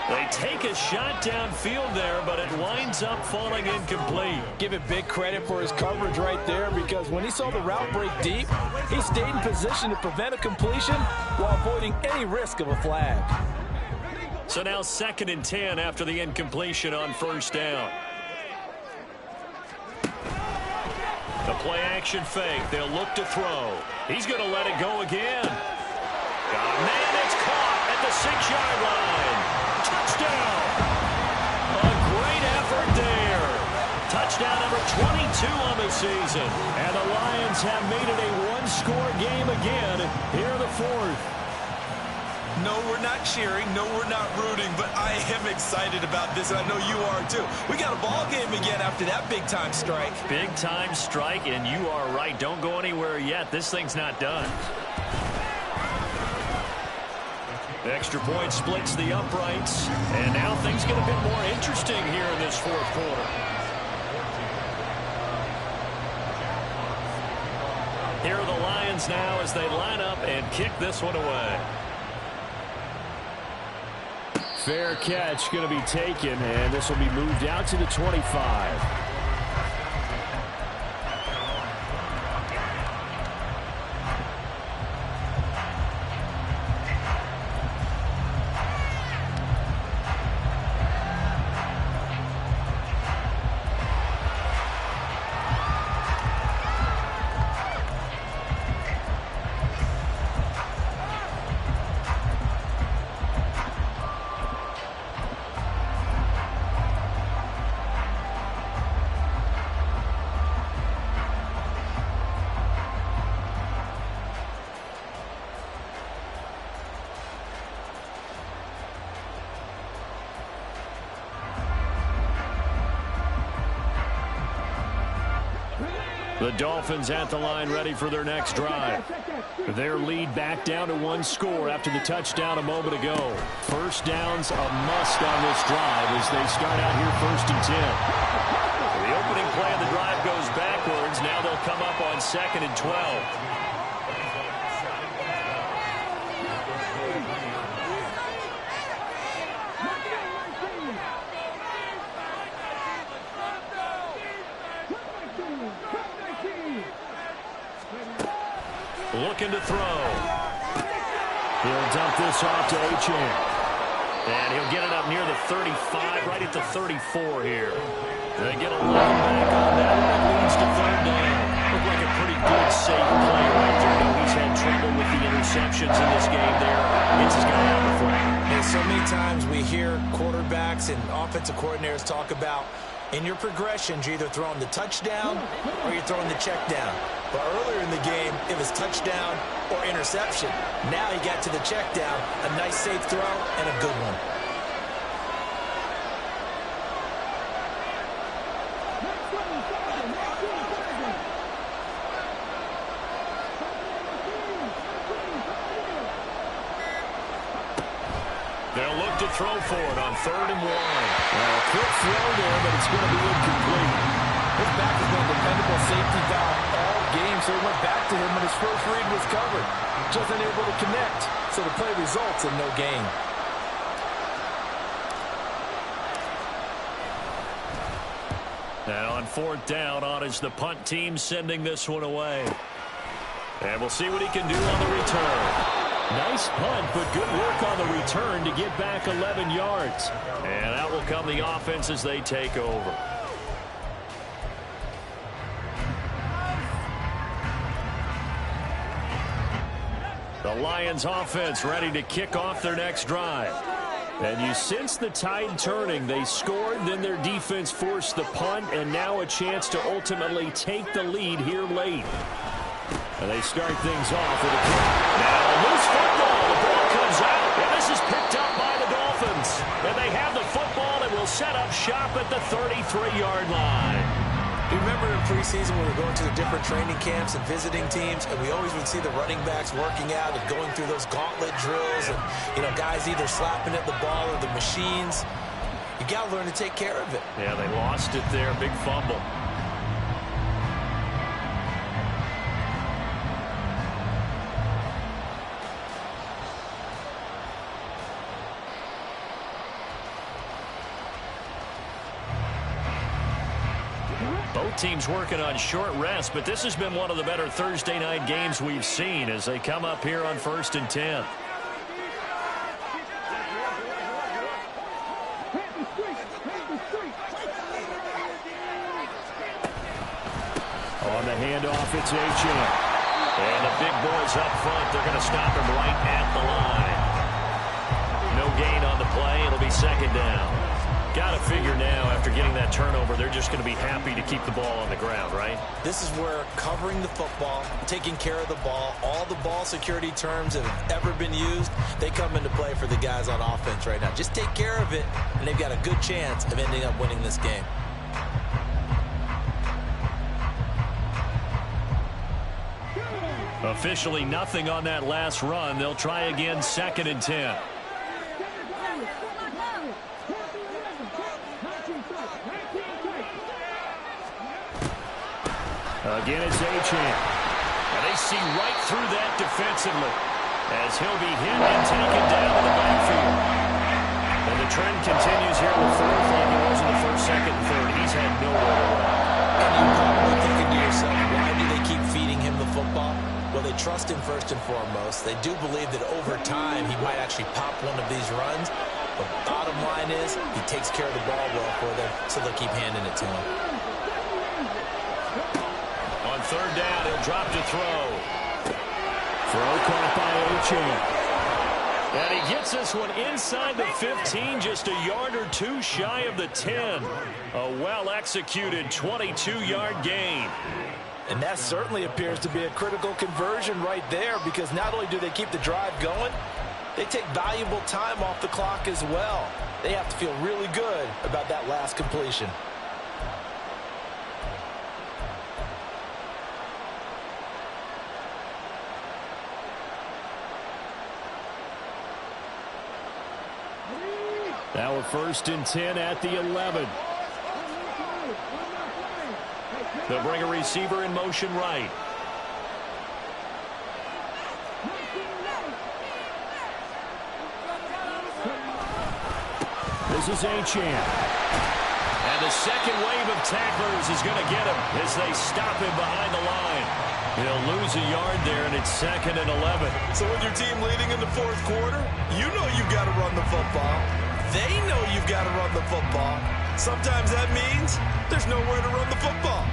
They take a shot downfield there, but it winds up falling incomplete. Give it big credit for his coverage right there, because when he saw the route break deep, he stayed in position to prevent a completion while avoiding any risk of a flag. So now 2nd and 10 after the incompletion on 1st down. The play action fake. They'll look to throw. He's going to let it go again. Oh, man, it's caught at the 6-yard line. Touchdown. A great effort there. Touchdown number 22 on the season. And the Lions have made it a 1-score game again here in the 4th. No, we're not cheering. No, we're not rooting. But I am excited about this, and I know you are too. We got a ball game again after that big-time strike. Big-time strike, and you are right. Don't go anywhere yet. This thing's not done. Extra point splits the uprights, and now things get a bit more interesting here in this fourth quarter. Here are the Lions now as they line up and kick this one away. Fair catch going to be taken, and this will be moved out to the 25. The Dolphins at the line ready for their next drive. Their lead back down to one score after the touchdown a moment ago. First down's a must on this drive as they start out here 1st and 10. The opening play of the drive goes backwards. Now they'll come up on 2nd and 12. Looking to throw. He'll dump this off to Achane. And he'll get it up near the 35, right at the 34 here. They get a line back on that, and it leads to 3rd down. Looked like a pretty good, safe play right there. Though he's had trouble with the interceptions in this game there. It's his guy out in the front. And so many times we hear quarterbacks and offensive coordinators talk about in your progressions, you're either throwing the touchdown or you're throwing the check down. But earlier in the game, it was touchdown or interception. Now he got to the check down, a nice safe throw, and a good one. They'll look to throw for it on 3rd and 1. Well, quick throw there, but it's going to be incomplete. His back has been a dependable safety valve all game, so he went back to him when his first read was covered. Just unable to connect, so the play results in no gain. Now on 4th down, on is the punt team sending this one away. And we'll see what he can do on the return. Nice punt, but good work on the return to get back 11 yards. And out will come the offense as they take over. The Lions offense ready to kick off their next drive. And you sense the tide turning. They scored, then their defense forced the punt, and now a chance to ultimately take the lead here late. And they start things off with a kick. Now a loose football. The ball comes out, and this is picked up by the Dolphins. And they have the football and will set up shop at the 33-yard line. You remember in preseason when we were going to the different training camps and visiting teams, and we always would see the running backs working out and going through those gauntlet drills, and guys either slapping at the ball or the machines. You got to learn to take care of it. Yeah, they lost it there. Big fumble. Both teams working on short rest, but this has been one of the better Thursday night games we've seen as they come up here on 1st and 10. On the handoff, it's Achane. And the big boys up front, they're going to stop him right at the line. No gain on the play. It'll be 2nd down. Got to figure now, after getting that turnover, they're just going to be happy to keep the ball on the ground, right? This is where covering the football, taking care of the ball, all the ball security terms that have ever been used, they come into play for the guys on offense right now. Just take care of it, and they've got a good chance of ending up winning this game. Officially nothing on that last run. They'll try again, 2nd and 10. Again, it's Achane. And they see right through that defensively as he'll be hit and taken down to the backfield. And the trend continues here in the fourth like it was in the first, second, and third. He's had nowhere to run. And you're probably thinking to yourself, why do they keep feeding him the football? Well, they trust him first and foremost. They do believe that over time he might actually pop one of these runs. But bottom line is he takes care of the ball well for them, so they'll keep handing it to him. On 3rd down, he'll drop to throw. Throw caught by Achane. And he gets this one inside the 15, just a yard or two shy of the 10. A well-executed 22-yard gain. And that certainly appears to be a critical conversion right there, because not only do they keep the drive going, they take valuable time off the clock as well. They have to feel really good about that last completion. Now a 1st and 10 at the 11. They'll bring a receiver in motion right. This is Achane. And the second wave of tacklers is going to get him as they stop him behind the line. He'll lose a yard there, and it's 2nd and 11. So with your team leading in the fourth quarter, you know you've got to run the football. They know you've got to run the football. Sometimes that means there's nowhere to run the football.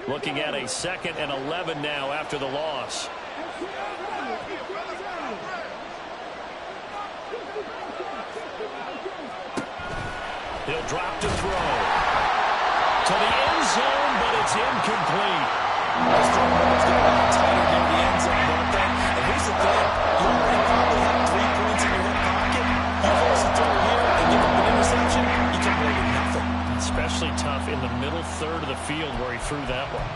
Looking at a 2nd and 11 now after the loss. He'll drop to throw. To the end zone, but it's incomplete. Those throw numbers get a lot tighter near the end zone, don't they? And here's the thing. You already probably have 3 points in your hip pocket. You force a throw here and give up an interception, you come away with nothing. Especially tough in the middle third of the field where he threw that one.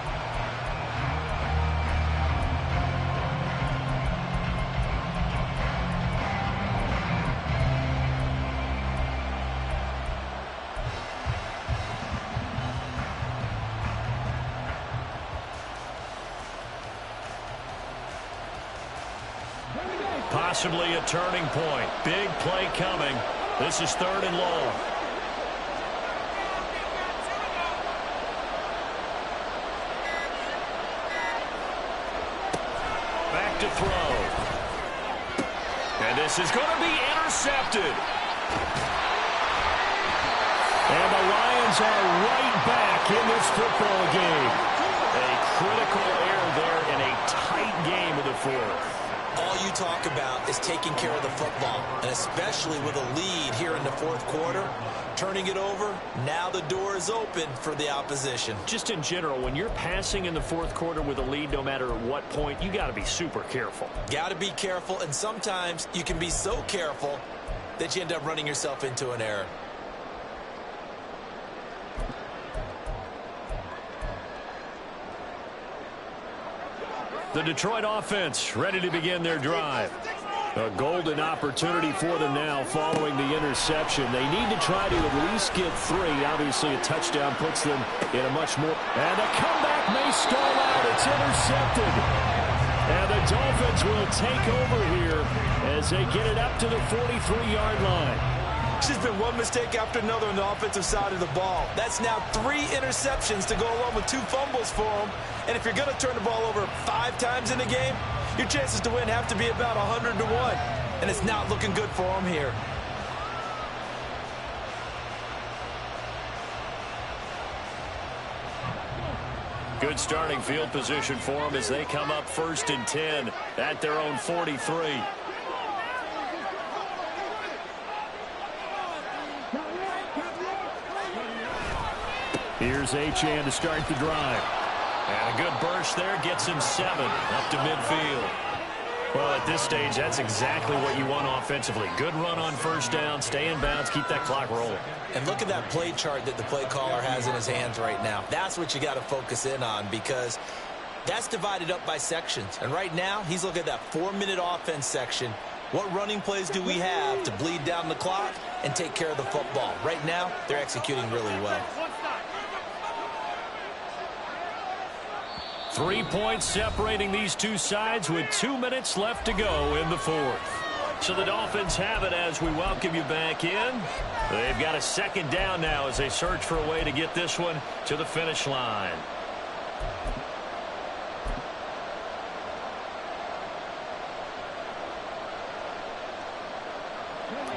Possibly a turning point. Big play coming. This is 3rd and long. Back to throw. And this is going to be intercepted. And the Lions are right back in this football game. A critical error there in a tight game of the fourth. All you talk about is taking care of the football, and especially with a lead here in the fourth quarter, turning it over, now the door is open for the opposition. Just in general, when you're passing in the fourth quarter with a lead, no matter at what point, you got to be super careful. Got to be careful, and sometimes you can be so careful that you end up running yourself into an error. The Detroit offense ready to begin their drive. A golden opportunity for them now following the interception. They need to try to at least get 3. Obviously, a touchdown puts them in a much more... And the comeback may stall out. It's intercepted. And the Dolphins will take over here as they get it up to the 43-yard line. It's just been one mistake after another on the offensive side of the ball. That's now 3 interceptions to go along with 2 fumbles for them. And if you're going to turn the ball over 5 times in a game, your chances to win have to be about 100 to 1. and it's not looking good for him here. Good starting field position for them as they come up 1st and 10 at their own 43. Here's Achane to start the drive. And a good burst there gets him 7 up to midfield. Well, at this stage, that's exactly what you want offensively. Good run on 1st down, stay in bounds, keep that clock rolling. And look at that play chart that the play caller has in his hands right now. That's what you got to focus in on, because that's divided up by sections. And right now, he's looking at that 4-minute offense section. What running plays do we have to bleed down the clock and take care of the football? Right now, they're executing really well. 3 points separating these two sides with 2 minutes left to go in the 4th. So the Dolphins have it as we welcome you back in. They've got a 2nd down now as they search for a way to get this one to the finish line.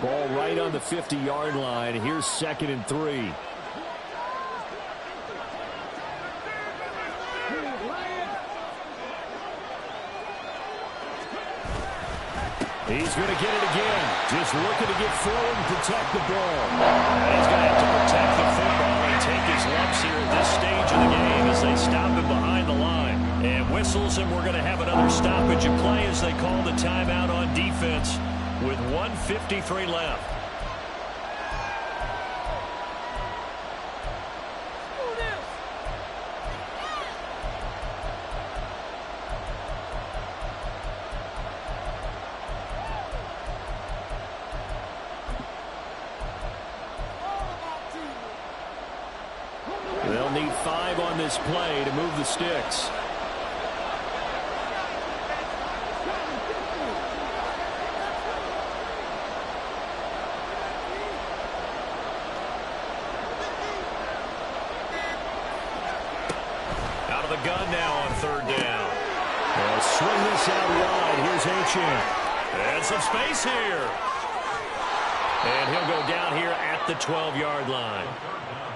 Ball right on the 50-yard line. Here's 2nd and 3. He's going to get it again. Just looking to get forward and protect the ball. And he's going to have to protect the football and take his lumps here at this stage of the game as they stop him behind the line. And whistles, and we're going to have another stoppage of play as they call the timeout on defense with 1:53 left. They'll need 5 on this play to move the sticks. Out of the gun now on 3rd down. They'll swing this out wide. Here's Achane. And some space here. And he'll go down here at the 12-yard line.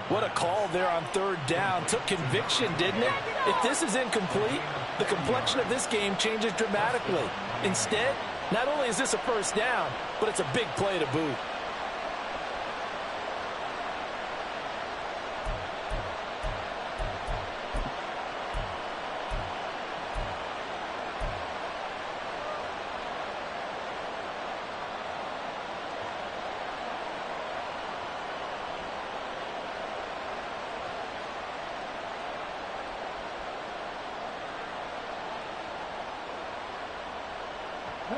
What a call there on 3rd down. Took conviction, didn't it? If this is incomplete, the complexion of this game changes dramatically. Instead, not only is this a 1st down, but it's a big play to boot.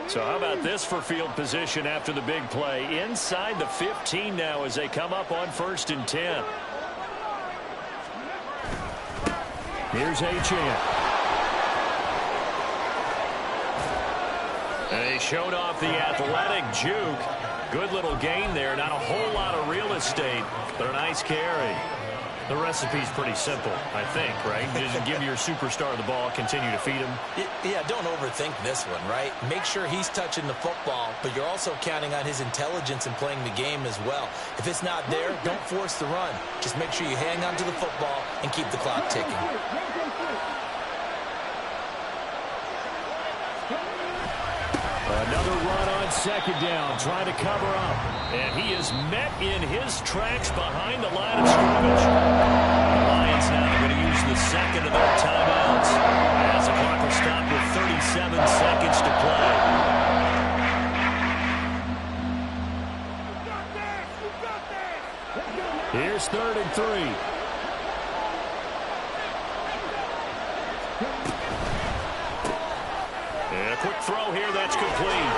So how about this for field position after the big play? Inside the 15 now as they come up on 1st and 10. Here's Achane. And he showed off the athletic juke. Good little gain there. Not a whole lot of real estate, but a nice carry. The recipe's pretty simple, I think, right? Just give your superstar the ball, continue to feed him. Yeah, don't overthink this one, right? Make sure he's touching the football, but you're also counting on his intelligence in playing the game as well. If it's not there, don't force the run. Just make sure you hang on to the football and keep the clock ticking. Another run on 2nd down, trying to cover up. And he is met in his tracks behind the line of scrimmage. The Lions now going to use the 2nd of their timeouts as the clock will stop with 37 seconds to play. Here's 3rd and 3. And a quick throw here that's complete.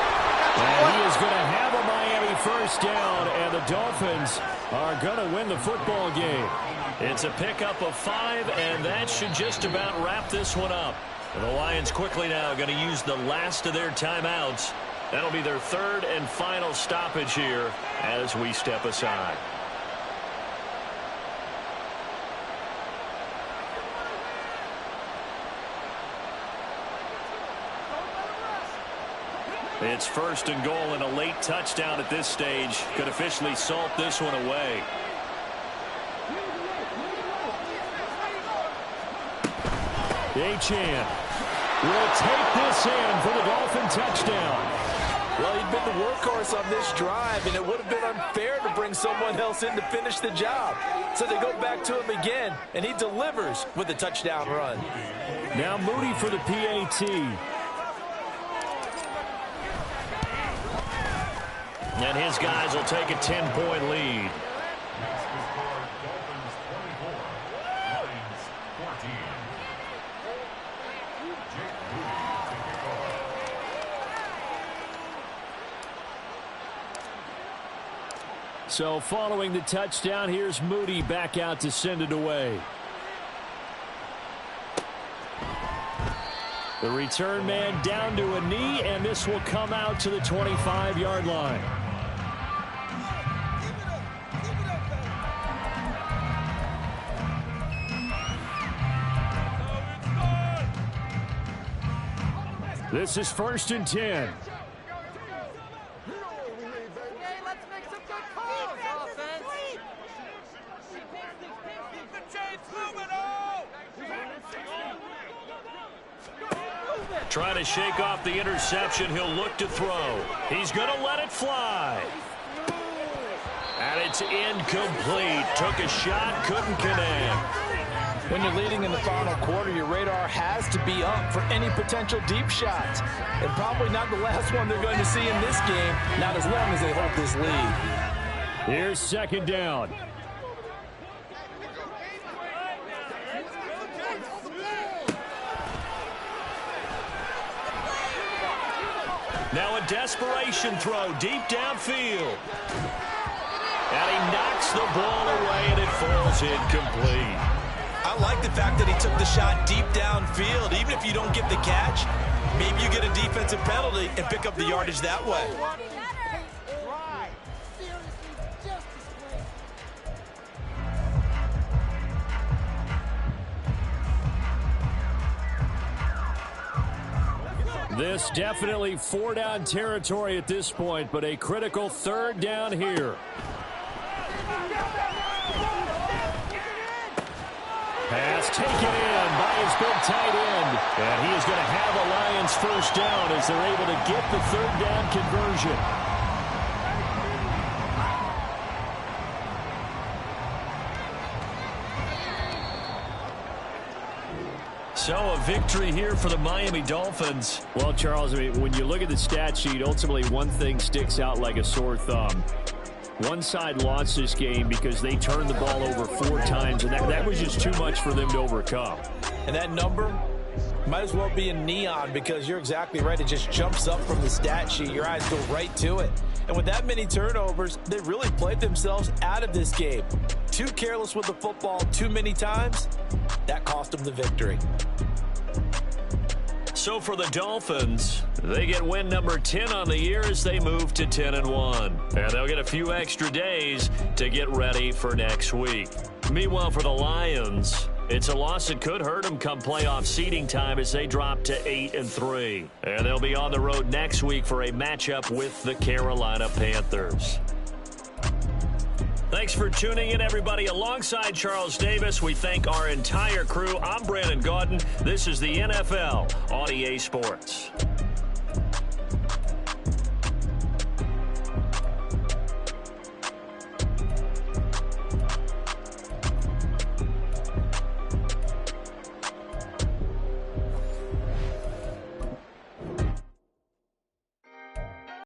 And he is going to have a Miami 1st down, and the Dolphins are going to win the football game. It's a pickup of 5, and that should just about wrap this one up. And the Lions quickly now going to use the last of their timeouts. That'll be their 3rd and final stoppage here as we step aside. It's 1st and goal, and a late touchdown at this stage could officially salt this one away. Achane will take this in for the Dolphin touchdown. Well, he'd been the workhorse on this drive, and it would have been unfair to bring someone else in to finish the job. So they go back to him again, and he delivers with a touchdown run. Now Moody for the PAT. And his guys will take a 10-point lead. So following the touchdown, here's Moody back out to send it away. The return man down to a knee, and this will come out to the 25-yard line. This is 1st and 10. Trying to shake off the interception. He'll look to throw. He's going to let it fly. And it's incomplete. Took a shot, couldn't connect. When you're leading in the final quarter, your radar has to be up for any potential deep shots. And probably not the last one they're going to see in this game, not as long as they hold this lead. Here's 2nd down. Now a desperation throw deep downfield. And he knocks the ball away, and it falls incomplete. I like the fact that he took the shot deep downfield. Even if you don't get the catch, maybe you get a defensive penalty and pick up the yardage that way. This definitely 4-down territory at this point, but a critical 3rd down here. Pass taken in by his big tight end. And he is going to have a Lions 1st down as they're able to get the 3rd down conversion. So a victory here for the Miami Dolphins. Well, Charles, I mean, when you look at the stat sheet, ultimately one thing sticks out like a sore thumb. One side lost this game because they turned the ball over 4 times, and that was just too much for them to overcome. And that number might as well be in neon, because you're exactly right. It just jumps up from the stat sheet. Your eyes go right to it. And with that many turnovers, they really played themselves out of this game. Too careless with the football too many times. That cost them the victory. So for the Dolphins, they get win number 10 on the year as they move to 10-1. And they'll get a few extra days to get ready for next week. Meanwhile, for the Lions, it's a loss that could hurt them come playoff seeding time as they drop to 8-3. And they'll be on the road next week for a matchup with the Carolina Panthers. Thanks for tuning in, everybody. Alongside Charles Davis, we thank our entire crew. I'm Brandon Gaudin. This is the NFL on EA Sports.